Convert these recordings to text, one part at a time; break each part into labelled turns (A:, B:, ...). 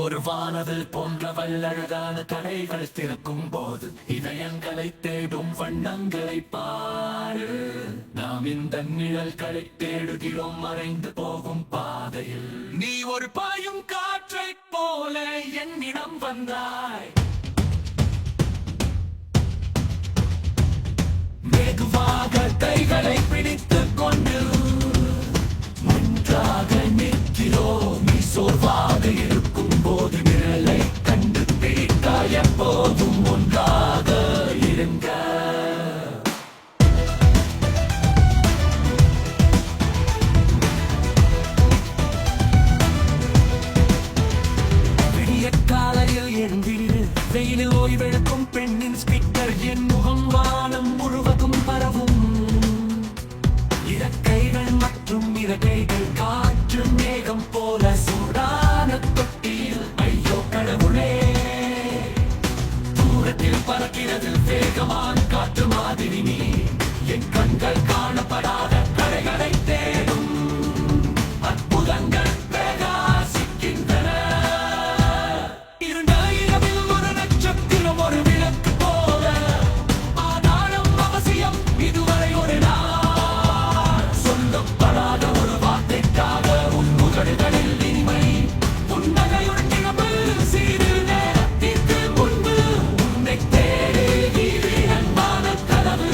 A: ஒரு வானவில் போன்றவள் அழகான கடைகள் திறக்கும் போது இதயங்களை தேடும் வண்ணங்களை பாரு. நாம் இந்த நிழல்களை தேடுகிறோம் மறைந்து போகும் பாதையில். நீ ஒரு பாயும் காற்றைப் போல என்னிடம் வந்தாய். வெகுவாக கைகளை பிடித்துக் கொண்டு ஒன்றாக நிற்கிறோம். நீ சோர்வாக இருக்கும் போது நிழலை கண்டு பிடித்தாய். எப்போதும் ஒன்றாக இருங்க. விடிய காலையில் எழுந்திரு. வெயிலில் ஓய்வெடுக்கும் பெண்ணின் ஸ்பீக்கர் என் முகம் வானம் முழுவதும் பரவும். இறக்கைகள் மற்றும் இறக்கைகள் காற்று மேகம் போல சூடான தொட்டியில். ஐயோ கடவுளே, தூரத்தில் பறக்கிறது வேகமான காற்று மாதிரி நீ. என் கண்கள் காணப்படாத கரைகளை தேடும் அற்புதங்கள் பிரகாசிக்கின்றன. இருண்ட இரவில் ஒரு நட்சத்திரம் ஒரு விளக்கு போல. ஆனாலும் அவசியம் இதுவரை ஒரு நாள். சொல்லப்படாத ஒரு வார்த்தைக்காக உன் முகடுகளில் இனிமை. புன்னகையுடன் கிளம்பு சிறு நேரத்திற்கு முன்பு. உன்னை தேடி அன்பான கனவு.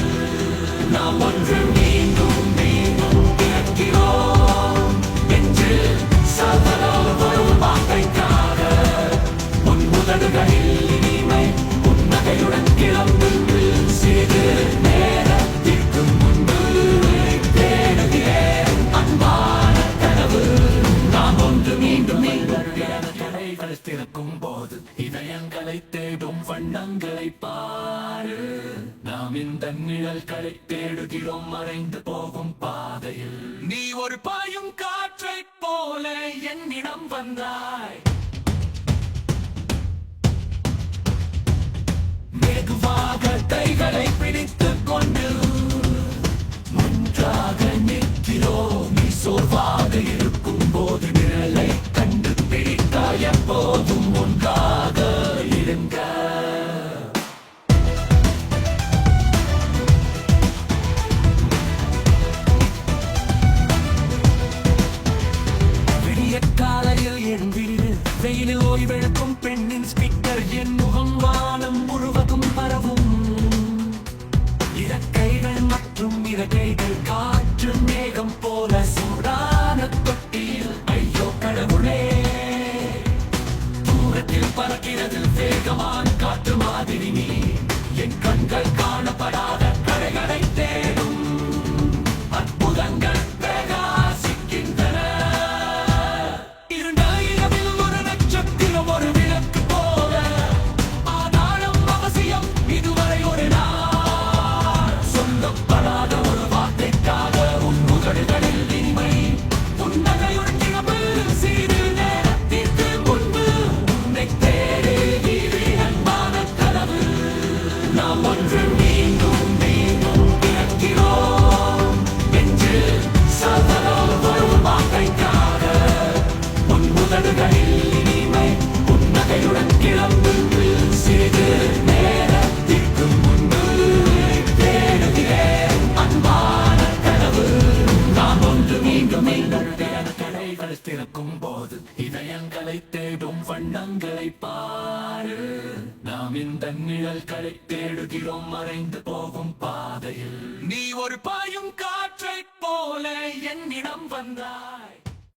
A: நாம் ஒன்று மீண்டும் மீண்டும் பிறக்கிறோம் என்று சதனால் வரும் வார்த்தைக்காக உன் முதல்களில் இனிமை. புன்னகையுடன் கிளம்பு சிறு நேரத்திற்கு முன்பு. தேடுகிறேன் அன்பான கனவு. நாம் ஒன்று மீண்டும் கடைகள் திறக்கும் போது இதயங்களை தேடும் வண்ணங்களை பாரு. நாம் இந்த நிழல்களை தேடுகிறோம் மறைந்து போகும் பாதையில். நீ ஒரு பாயும் காற்றைப் போல என்னிடம் வந்தாய். வெகுவாக கைகளை பிடித்துக் கொண்டு ஒன்றாக நிற்கிறோம். நீ சோர்வாக இருக்கும் போது நிழலை கண்டு பிடித்தாய். எப்போதும் ஒன்றாக இருங்க. விடிய காலையில் எழுந்திரு. வெயிலில் ஓய்வெடுக்கும் பெண்ணின் ஸ்பீக்கர் என் முகம் வானம் முழுவதும் பரவும். இறக்கைகள் மற்றும் இறக்கைகள் காற்று மேகம் போல சூடான தொட்டியில். ஐயோ கடவுளே, தூரத்தில் பறக்கிறது வேகமான காற்று மாதிரி நீ. என் கண்கள் காணப்படாத கரைகளை தேடும் அற்புதங்கள் பிரகாசிக்கின்றன. இருண்ட இரவில் ஒரு நட்சத்திரம் ஒரு விளக்கு போல. ஆனாலும் அவசியம் இதுவரை ஒரு நாள். சொல்லப்படாத ஒரு வார்த்தைக்காக உன் முகடுகளில் இனிமை. புன்னகையுடன் கிளம்பு சிறு நேரத்திற்கு முன்பு. உன்னை தேடி அன்பான கனவு. நாம் ஒன்று மீண்டும் மீண்டும் பிறக்கிறோம் என்று சதனால் வரும் வார்த்தைக்காக உன் முதல்களில் இனிமை. புன்னகையுடன் கிளம்பு சிறிது நேரத்திற்கு முன்பு. தேடுகிறேன் அன்பான கனவு. நாம் ஒன்று மீண்டும் கடைகள் திறக்கும் போது இதயங்களை தேடும் வண்ணங்களை பாரு. நாம் இந்த நிழல்களை தேடுகிறோம் மறைந்து போகும் பாதையில். நீ ஒரு பாயும் காற்றைப் போல என்னிடம் வந்தாய்.